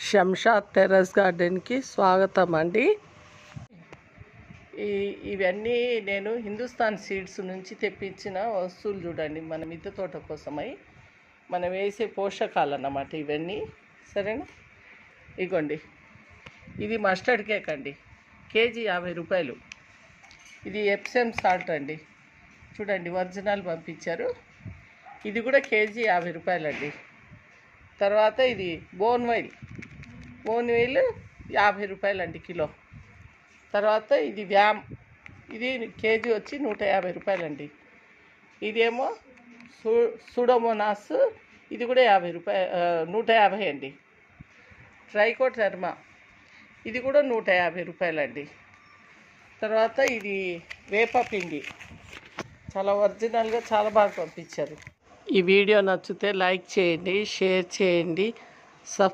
Shamshad terrace గార్డెన్కి స్వాగతం అండి. ఇవన్నీ నేను హిందుస్థాన్ సీడ్స్ నుంచి తెప్పించిన వస్తువులు చూడండి. మన మిద్దె తోట కోసమై మనం వేసే పోషకాలు అన్నమాట ఇవన్నీ. సరేనా? ఇగోండి, ఇది మస్టర్డ్ కేక్ అండి, కేజీ 50 రూపాయలు. ఇది ఎప్సమ్ సాల్ట్ అండి, చూడండి ఒరిజినల్ పంపించారు. ఇది కూడా కేజీ 50 రూపాయలండి. తర్వాత ఇది బోన్ వైల్ 50 రూపాయలండి కిలో. తర్వాత ఇది వ్యామ్, ఇది కేజీ వచ్చి 150 రూపాయలండి. ఇదేమో సుడోమోనాస్, ఇది కూడా 150 అండి. ట్రైకోడెర్మా, ఇది కూడా 150 రూపాయలండి. తర్వాత ఇది వేపపిండి, చాలా ఒరిజినల్గా చాలా బాగా పంపించారు. ఈ వీడియో నచ్చితే లైక్ చేయండి, షేర్ చేయండి,